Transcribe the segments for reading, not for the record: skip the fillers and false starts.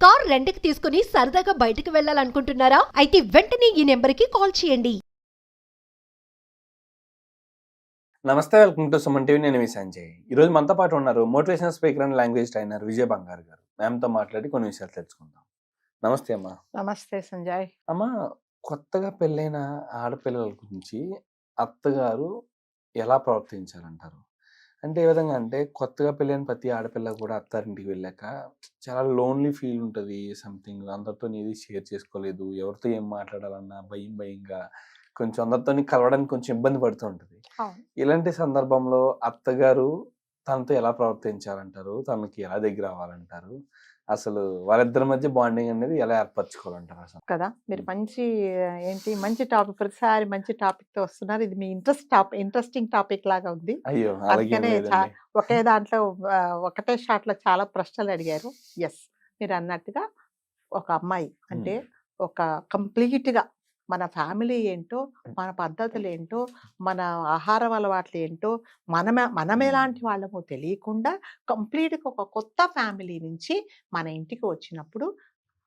Car రెంట్‌కి తీసుకుని సరదాగా బయటికి వెళ్ళాలనుకుంటున్నారా? అయితే వెంటనే ఈ నెంబర్‌కి కాల్ చేయండి. నమస్తే, వెల్కమ్ టు సుమన్ టీవీ. నేను మీ సంజయ్. ఈరోజు మనతో పాటు ఉన్నారు motivational speaker and language trainer Vijay బంగారు గారు. మ్యామ్తో మాట్లాడి కొన్ని విషయాలు తెలుసుకుందాం. నమస్తే అమ్మా. నమస్తే సంజయ్. అమ్మ, కొత్తగా పెళ్ళైన ఆడపిల్లల గురించి అత్తగారు ఎలా ప్రవర్తించాలంటారు? అంటే ఏ విధంగా అంటే, కొత్తగా పెళ్ళైన ప్రతి ఆడపిల్ల కూడా అత్తారింటికి వెళ్ళాక చాలా లోన్లీ ఫీల్ ఉంటుంది. సంథింగ్ అందరితో ఏది షేర్ చేసుకోలేదు, ఎవరితో ఏం మాట్లాడాలన్నా భయంగా కొంచెం అందరితో కలవడానికి కొంచెం ఇబ్బంది పడుతూ ఉంటుంది. ఇలాంటి సందర్భంలో అత్తగారు తనతో ఎలా ప్రవర్తించాలంటారు? తనకి ఎలా దగ్గర అవ్వాలంటారు? అసలు వాళ్ళిద్దరి మధ్య బాండింగ్ అనేది ఎలా ఏర్పరచుకోవాలంటారు అసలు? కదా, మీరు మంచి టాపిక్, ప్రతిసారి మంచి టాపిక్ తో వస్తున్నారు. ఇది మీ ఇంట్రెస్టింగ్ టాపిక్ లాగా ఉంది. అయ్యో, అందుకనే ఒకే దాంట్లో ఒకటే షాట్ లో చాలా ప్రశ్నలు అడిగారు. ఎస్, మీరు అన్నట్టుగా ఒక అమ్మాయి అంటే ఒక కంప్లీట్ గా మన ఫ్యామిలీ ఏంటో, మన పద్ధతులు ఏంటో, మన ఆహారం అలవాట్లు ఏంటో, మనం ఎలాంటి వాళ్ళమో తెలియకుండా కంప్లీట్గా ఒక కొత్త ఫ్యామిలీ నుంచి మన ఇంటికి వచ్చినప్పుడు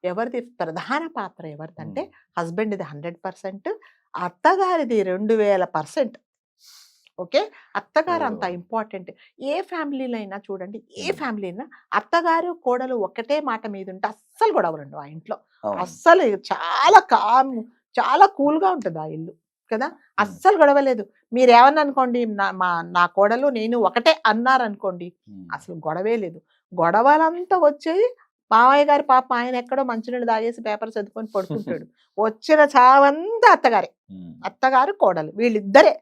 ఎవరిది ప్రధాన పాత్ర ఎవరిదంటే హస్బెండ్ది 100%, అత్తగారిది 2000%. ఓకే, అత్తగారు అంత ఇంపార్టెంట్. ఏ ఫ్యామిలీలో అయినా చూడండి, ఏ ఫ్యామిలీ అయినా అత్తగారు కోడలు ఒక్కటే మాట మీద ఉంటే అస్సలు గొడవలు ఉండవు ఆ ఇంట్లో. అస్సలు చాలా కూల్గా ఉంటుంది ఆ ఇల్లు కదా, అస్సలు గొడవలేదు. మీరు ఏమన్నా అనుకోండి, నా కోడలు నేను ఒకటే అన్నారనుకోండి, అసలు గొడవే లేదు. గొడవలంతా వచ్చేది మామయ్య గారి పాప, ఆయన ఎక్కడో మంచినీళ్ళు తాగేసి పేపర్ చదువుకొని పడుకుంటాడు. వచ్చిన చావంతా అత్తగారు కోడలు వీళ్ళిద్దరే.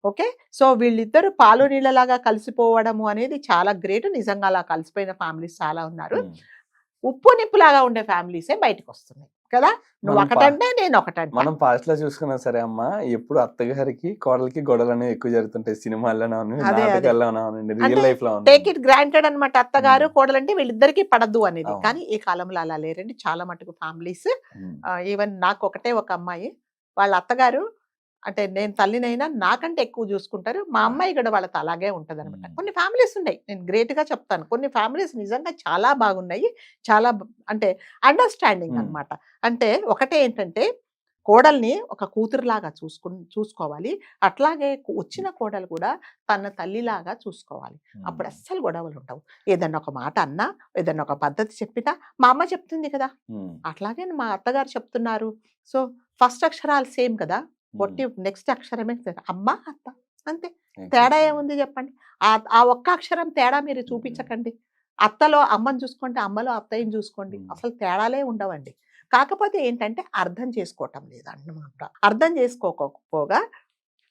ఓకే, సో వీళ్ళిద్దరు పాలు నీళ్ళలాగా కలిసిపోవడము అనేది చాలా గ్రేట్. నిజంగా అలా కలిసిపోయిన ఫ్యామిలీస్ చాలా ఉన్నారు. ఉప్పు నిప్పులాగా ఉండే ఫ్యామిలీసే బయటకు వస్తున్నాయి కదా. నువ్వు ఒకటంటే నేను ఒకటంటే. మనం పాస్ట్ లో చూసుకున్నా సరే అమ్మా, ఎప్పుడు అత్తగారికి కోడలికి గొడవలు అనేవి ఎక్కువ జరుగుతుంటాయి. సినిమాల్లో రియల్ లైఫ్ లో టేక్ ఇట్ గ్రాంటెడ్ అనమాట. అత్తగారు కోడలంటే వీళ్ళిద్దరికి పడద్దు అనేది. కానీ ఈ కాలంలో అలా లేరండి చాలా మటుకు ఫ్యామిలీస్. ఈవెన్ నాకు ఒకటే ఒక అమ్మాయి, వాళ్ళ అత్తగారు అంటే నేను తల్లినైనా నాకంటే ఎక్కువ చూసుకుంటారు. మా అమ్మాయి కూడా వాళ్ళతో అలాగే ఉంటది అనమాట. కొన్ని ఫ్యామిలీస్ ఉన్నాయి, నేను గ్రేట్ గా చెప్తాను. కొన్ని ఫ్యామిలీస్ నిజంగా చాలా బాగున్నాయి, చాలా అంటే అండర్స్టాండింగ్ అనమాట. అంటే ఒకటే ఏంటంటే, కోడల్ని ఒక కూతురులాగా చూసుకోవాలి. అట్లాగే వచ్చిన కోడలు కూడా తన తల్లిలాగా చూసుకోవాలి. అప్పుడు అస్సలు గొడవలు ఉండవు. ఏదన్నా ఒక మాట అన్నా, ఏదన్నా ఒక పద్ధతి చెప్పినా మా అమ్మ చెప్తుంది కదా, అట్లాగే మా అత్తగారు చెప్తున్నారు. సో ఫస్ట్ అక్షరాలు సేమ్ కదా, పొట్టి నెక్స్ట్ అక్షరమే అమ్మ అత్త, అంతే. తేడా ఏముంది చెప్పండి? ఆ ఒక్క అక్షరం తేడా మీరు చూపించకండి. అత్తలో అమ్మని చూసుకోండి, అమ్మలో అత్తయ్యని చూసుకోండి, అసలు తేడాలే ఉండవండి. కాకపోతే ఏంటంటే అర్థం చేసుకోవటం లేదన్నమాట. అర్థం చేసుకోకపోగా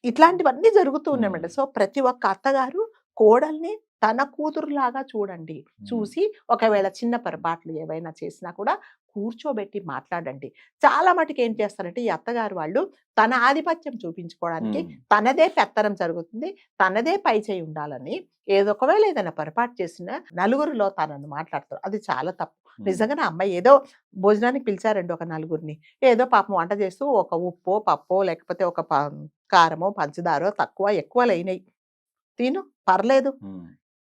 ఇట్లాంటివన్నీ జరుగుతూ ఉన్నాయన్నమాట. సో ప్రతి ఒక్క అత్తగారు కోడల్ని తన కూతురులాగా చూడండి. చూసి ఒకవేళ చిన్న పొరపాట్లు ఏవైనా చేసినా కూడా కూర్చోబెట్టి మాట్లాడండి. చాలా మటుకు ఏం చేస్తారంటే ఈ అత్తగారు వాళ్ళు తన ఆధిపత్యం చూపించుకోవడానికి తనదే పెత్తనం జరుగుతుంది, తనదే పై చేయి ఉండాలని ఒకవేళ ఏదైనా పొరపాటు చేసిన నలుగురిలో తనను మాట్లాడతారు. అది చాలా తప్పు. నిజంగానే అమ్మాయి ఏదో భోజనానికి పిలిచారండి ఒక నలుగురిని, ఏదో పాపం వంట చేస్తూ ఒక ఉప్పో పప్పో లేకపోతే ఒక కారమో పంచదారో తక్కువ ఎక్కువ లేయినాయి, తిను పర్లేదు.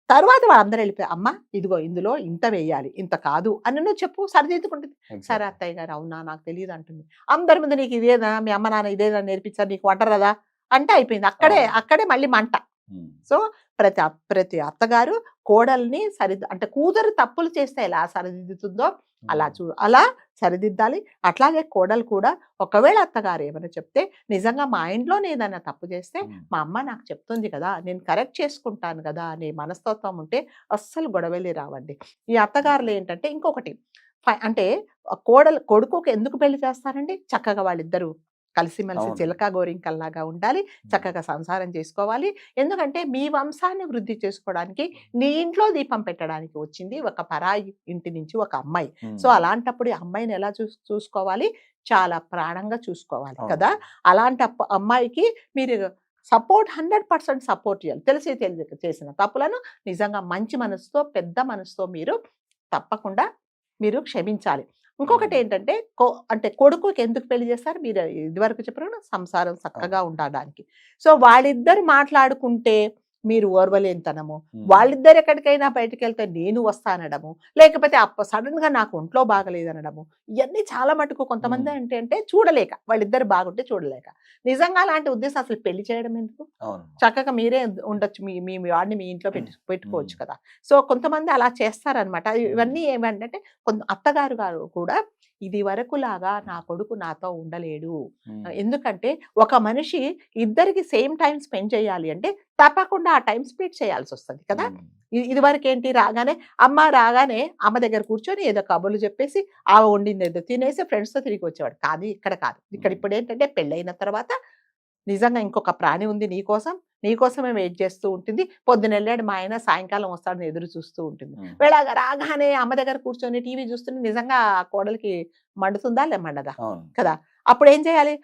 తర్వాత వాళ్ళందరూ వెళ్ళిపోయి, అమ్మ ఇదిగో ఇందులో ఇంత వేయాలి, ఇంత కాదు అని నువ్వు చెప్పు, సరిదిద్దుకుంటుంది. సరే అత్తయ్య గారు, అవునా నాకు తెలియదు అంటుంది. అందరి ముందు నీకు ఇదేనా, మీ అమ్మ నాన్న ఇదేనా నేర్పించారు, నీకు వంట కదా అంటే అయిపోయింది. అక్కడే మళ్ళీ మంట. సో ప్రతి అత్తగారు కోడల్ని అంటే కూతురు తప్పులు చేస్తే ఎలా సరిదిద్దుతుందో అలా సరిదిద్దాలి. అట్లాగే కోడలు కూడా ఒకవేళ అత్తగారు ఏమైనా చెప్తే, నిజంగా మా ఇంట్లోనే ఏదైనా తప్పు చేస్తే మా అమ్మ నాకు చెప్తుంది కదా, నేను కరెక్ట్ చేసుకుంటాను కదా అనే మనస్తత్వం ఉంటే అస్సలు గొడవలే రావండి. ఈ అత్తగారులు ఏంటంటే ఇంకొకటి, అంటే కొడుకుకి ఎందుకు పెళ్లి చేస్తారండి? చక్కగా వాళ్ళిద్దరూ కలిసిమెలిసి చిలక గోరింకల్లాగా ఉండాలి, చక్కగా సంసారం చేసుకోవాలి. ఎందుకంటే మీ వంశాన్ని వృద్ధి చేసుకోవడానికి, నీ ఇంట్లో దీపం పెట్టడానికి వచ్చింది ఒక పరాయి ఇంటి నుంచి ఒక అమ్మాయి. సో అలాంటప్పుడు ఈ అమ్మాయిని ఎలా చూసుకోవాలి? చాలా ప్రాణంగా చూసుకోవాలి కదా. అలాంటి అమ్మాయికి మీరు సపోర్ట్ 100% సపోర్ట్ చేయాలి. తెలిసి చేసిన తప్పులను నిజంగా మంచి మనసుతో, పెద్ద మనసుతో మీరు తప్పకుండా మీరు క్షమించాలి. ఇంకొకటి ఏంటంటే అంటే కొడుకుకి ఎందుకు పెళ్లి చేస్తారు? మీరు ఇదివరకు చెప్పిన సంసారం చక్కగా ఉండడానికి. సో వాళ్ళిద్దరు మాట్లాడుకుంటే మీరు ఓర్వలేనితనము, వాళ్ళిద్దరు ఎక్కడికైనా బయటకు వెళ్తే నేను వస్తానడము, లేకపోతే సడన్ గా నాకు ఒంట్లో బాగలేదనడము, ఇవన్నీ చాలా మటుకు కొంతమంది అంటే చూడలేక, వాళ్ళిద్దరు బాగుంటే చూడలేక. నిజంగా అలాంటి ఉద్దేశం అసలు పెళ్లి చేయడం ఎందుకు? చక్కగా మీరే ఉండొచ్చు, మీ మీ వాడిని మీ ఇంట్లో పెట్టుకోవచ్చు కదా. సో కొంతమంది అలా చేస్తారనమాట. ఇవన్నీ ఏమంటే అత్తగారు గారు కూడా ఇది వరకు లాగా నా కొడుకు నాతో ఉండలేడు, ఎందుకంటే ఒక మనిషి ఇద్దరికి సేమ్ టైం స్పెండ్ చేయాలి అంటే తప్పకుండా ఆ టైం స్పెండ్ చేయాల్సి వస్తుంది కదా. ఇది వరకు ఏంటి, రాగానే అమ్మ దగ్గర కూర్చొని ఏదో కబుర్లు చెప్పేసి ఆ వండింది ఏదో తినేసి ఫ్రెండ్స్తో తిరిగి వచ్చేవాడు. కానీ ఇక్కడ కాదు, ఇక్కడ ఇప్పుడు ఏంటంటే పెళ్ళైన తర్వాత నిజంగా ఇంకొక ప్రాణి ఉంది నీకోసమే వెయిట్ చేస్తూ ఉంటుంది. పొద్దున వెళ్ళాడు మా ఆయన, సాయంకాలం వస్తాడని ఎదురు చూస్తూ ఉంటుంది. వేళగా రాగానే అమ్మ దగ్గర కూర్చొని టీవీ చూస్తుంటే నిజంగా ఆ కోడలికి మండుతుందా మండదా కదా. అప్పుడు ఏం చేయాలి,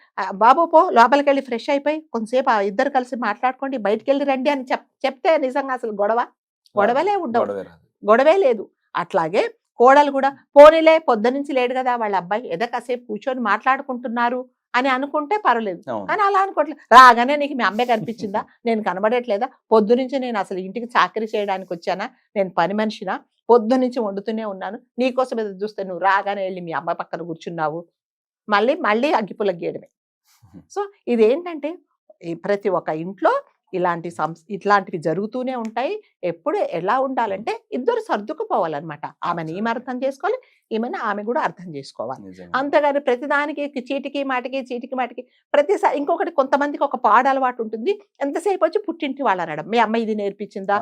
బాబు పో లోపలికి వెళ్ళి ఫ్రెష్ అయిపోయి కొంతసేపు ఇద్దరు కలిసి మాట్లాడుకోండి, బయటికి వెళ్ళి రండి అని చెప్తే నిజంగా అసలు గొడవలే ఉండవు, గొడవే లేదు. అట్లాగే కోడలు కూడా పోనీలే పొద్దునుంచి లేడు కదా వాళ్ళ అబ్బాయి, ఏదో కాసేపు కూర్చొని మాట్లాడుకుంటున్నారు అని అనుకుంటే పర్వాలేదు. కానీ అలా అనుకోవట్లేదు, రాగానే నీకు మీ అమ్మాయి కనిపించిందా, నేను కనబడట్లేదా, పొద్దు నుంచి నేను అసలు ఇంటికి చాకరీ చేయడానికి వచ్చానా, నేను పని మనిషినా, పొద్దు నుంచి వండుతూనే ఉన్నాను, నీకోసం ఎదురు చూస్తే నువ్వు రాగానే వెళ్ళి మీ అమ్మాయి పక్కన కూర్చున్నావు, మళ్ళీ అగ్గిపుల్ల గీయడమే. సో ఇదేంటంటే ప్రతి ఒక్క ఇంట్లో ఇట్లాంటివి జరుగుతూనే ఉంటాయి. ఎప్పుడు ఎలా ఉండాలంటే ఇద్దరు సర్దుకుపోవాలన్నమాట. ఆమెను ఈమె అర్థం చేసుకోవాలి, ఆమె కూడా అర్థం చేసుకోవాలి. అంతేగాని ప్రతిదానికి చీటికి మాటికి ప్రతిసారి. ఇంకొకటి, కొంతమందికి ఒక పాడు అలవాటు ఉంటుంది, ఎంతసేపు వచ్చి పుట్టింటి వాళ్ళు అనడం, మీ అమ్మ ఇది నేర్పించిందా,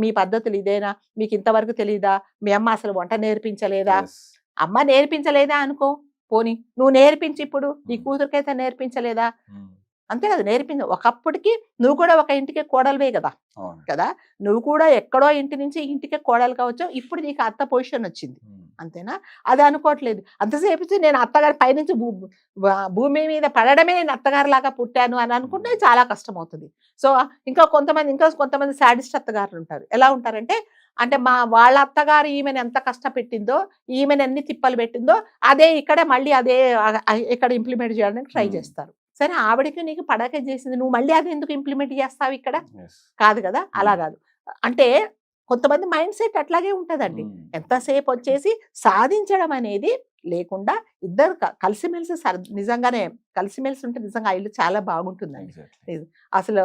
మీ పద్ధతులు ఇదేనా, మీకు ఇంతవరకు తెలియదా, మీ అమ్మ అసలు వంట నేర్పించలేదా. అమ్మ నేర్పించలేదా అనుకో, పోనీ నువ్వు నేర్పించి ఇప్పుడు నీ కూతురికైతే నేర్పించలేదా, అంతే కదా, నేర్పించ. ఒకప్పటికి నువ్వు కూడా ఒక ఇంటికి కోడలువే కదా, నువ్వు కూడా ఎక్కడో ఇంటి నుంచి ఇంటికి కోడలు కావచ్చు, ఇప్పుడు నీకు అత్త పొజిషన్ వచ్చింది, అంతేనా. అది అనుకోవట్లేదు, అంతసేపు నేను అత్తగారి పైనుంచి భూమి మీద పడడమే నేను అత్తగారి లాగా పుట్టాను అని అనుకుంటే చాలా కష్టం అవుతుంది. సో ఇంకా కొంతమంది శాడిస్ట్ అత్తగారులు ఉంటారు. ఎలా ఉంటారంటే, వాళ్ళ అత్తగారు ఈమెను ఎంత కష్టపెట్టిందో, ఈమెను ఎన్ని తిప్పలు పెట్టిందో అదే ఇక్కడ ఇంప్లిమెంట్ చేయడానికి ట్రై చేస్తారు. సరే, ఆవిడకి నీకు పడక చేసింది, నువ్వు మళ్ళీ అది ఎందుకు ఇంప్లిమెంట్ చేస్తావు ఇక్కడ, కాదు కదా. అలా కాదు అంటే కొంతమంది మైండ్ సెట్ అట్లాగే ఉంటుందండి. ఎంతసేపు వచ్చేసి సాధించడం అనేది లేకుండా ఇద్దరు కలిసిమెలిసి నిజంగానే కలిసిమెలిసి ఉంటే నిజంగా ఇల్లు చాలా బాగుంటుందండి. అసలు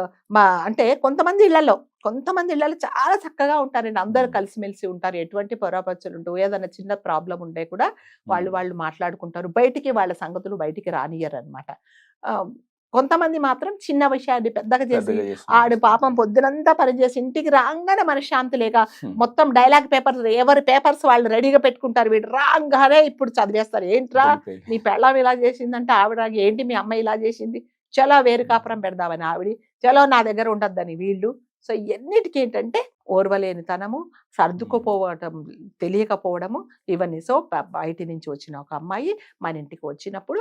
కొంతమంది ఇళ్లలో చాలా చక్కగా ఉంటారండి, అందరు కలిసిమెలిసి ఉంటారు, ఎటువంటి పొరపచ్చులు ఉంటావు, ఏదైనా చిన్న ప్రాబ్లం ఉంటే కూడా వాళ్ళు మాట్లాడుకుంటారు, బయటికి వాళ్ళ సంగతులు బయటికి రానియరు అనమాట. కొంతమంది మాత్రం చిన్న విషయాన్ని పెద్దగా చేసి ఆడు పాపం పొద్దునంతా పనిచేసి ఇంటికి రాగానే మనశ్శాంతి లేక మొత్తం డైలాగ్ ఎవరి పేపర్స్ వాళ్ళు రెడీగా పెట్టుకుంటారు, వీడు రాగానే ఇప్పుడు చదివేస్తారు. ఏంట్రా నీ పెళ్ళం ఇలా చేసిందంటే ఆవిడ, ఏంటి మీ అమ్మాయి ఇలా చేసింది, చలో వేరు కాపురం పెడదామని ఆవిడ, చలో నా దగ్గర ఉండద్దని వీళ్ళు. సో ఎన్నిటికీ ఏంటంటే ఓర్వలేనితనము, సర్దుకుపోవటం తెలియకపోవడము ఇవన్నీ. సో బయటి నుంచి వచ్చిన ఒక అమ్మాయి మన ఇంటికి వచ్చినప్పుడు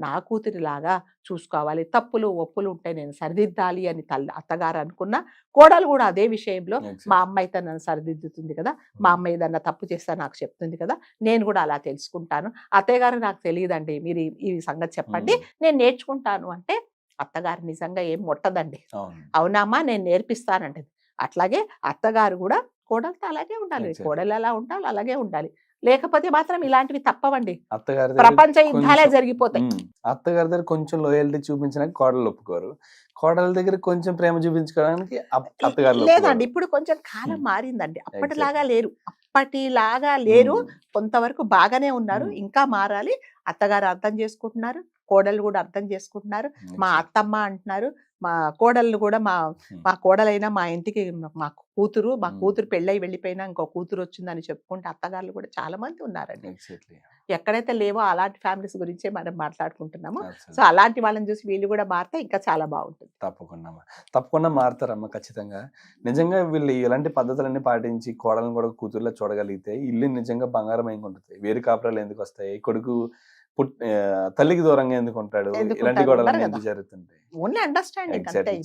నా కూతురిలాగా చూసుకోవాలి, తప్పులు ఒప్పులు ఉంటే నేను సరిదిద్దాలి అని అత్తగారు అనుకున్న, కోడలు కూడా అదే విషయంలో మా అమ్మాయి నన్ను సరిదిద్దుతుంది కదా, మా అమ్మాయి ఏదన్నా తప్పు చేస్తా నాకు చెప్తుంది కదా, నేను కూడా అలా తెలుసుకుంటాను, అత్తయ్య గారు నాకు తెలియదండి, మీరు ఈ సంగతి చెప్పండి నేను నేర్చుకుంటాను అంటే అత్తగారు నిజంగా ఏం ముట్టదండి. అవునమ్మా నేను నేర్పిస్తానంటది. అట్లాగే అత్తగారు కూడా కోడలతో అలాగే ఉండాలి, కోడలు ఎలా ఉండాలి అలాగే ఉండాలి, లేకపోతే మాత్రం ఇలాంటివి తప్పవండి, ప్రపంచ యుద్ధాలే జరిగిపోతాయి. అత్తగారి దగ్గర కొంచెం లోయల్టీ చూపించడానికి కోడలు ఒప్పుకోరు, కోడల దగ్గర కొంచెం ప్రేమ చూపించుకోవడానికి అత్తగారు లేదండి. ఇప్పుడు కొంచెం కాలం మారిందండి, అప్పటిలాగా లేరు, కొంతవరకు బాగానే ఉన్నారు, ఇంకా మారాలి. అత్తగారు అర్థం చేసుకుంటున్నారు, కోడలు కూడా అర్థం చేసుకుంటున్నారు, మా అత్తమ్మ అంటున్నారు, మా కోడళ్ళు కూడా మా కోడలైనా మా ఇంటికి మా కూతురు పెళ్ళై వెళ్ళిపోయినా ఇంకో కూతురు వచ్చిందని చెప్పుకుంటే అత్తగారులు కూడా చాలా మంది ఉన్నారండి. ఎక్కడైతే లేవో అలాంటి ఫ్యామిలీస్ గురించే మనం మాట్లాడుకుంటున్నాము. సో అలాంటి వాళ్ళని చూసి వీళ్ళు కూడా మారితే ఇంకా చాలా బాగుంటుంది. తప్పకుండా మారుతారమ్మా, ఖచ్చితంగా. నిజంగా వీళ్ళు ఇలాంటి పద్ధతులన్నీ పాటించి కోడలను కూడా కూతుర్లో చూడగలిగితే ఇల్లు నిజంగా బంగారం ఏం ఉంటుంది. వేరు కాపురాలు ఎందుకు వస్తాయి, కొడుకు తల్లికి దూరంగా ఎందుకు ఉంటాడు, ఇలాంటి గొడవలు ఎందుకు జరుగుతుంటాయి.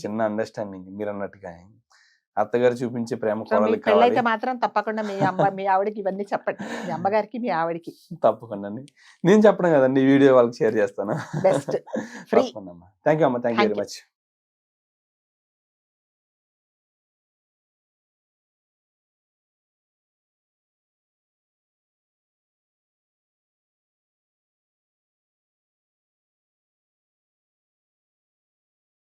చిన్న అండర్స్టాండింగ్ మీరు అన్నట్టుగా అత్తగారు చూపించే ప్రేమ కోడలికి మాత్రం తప్పకుండా మీ ఆవిడకి ఇవన్నీ చెప్పండి, మీ అమ్మగారికి మీ ఆవిడకి తప్పకుండా. నేను చెప్పడం కదండి, ఈ వీడియో వాళ్ళకి షేర్ చేస్తాను. Best free. థ్యాంక్ యూ అమ్మ, థ్యాంక్ యూ వెరీ మచ్.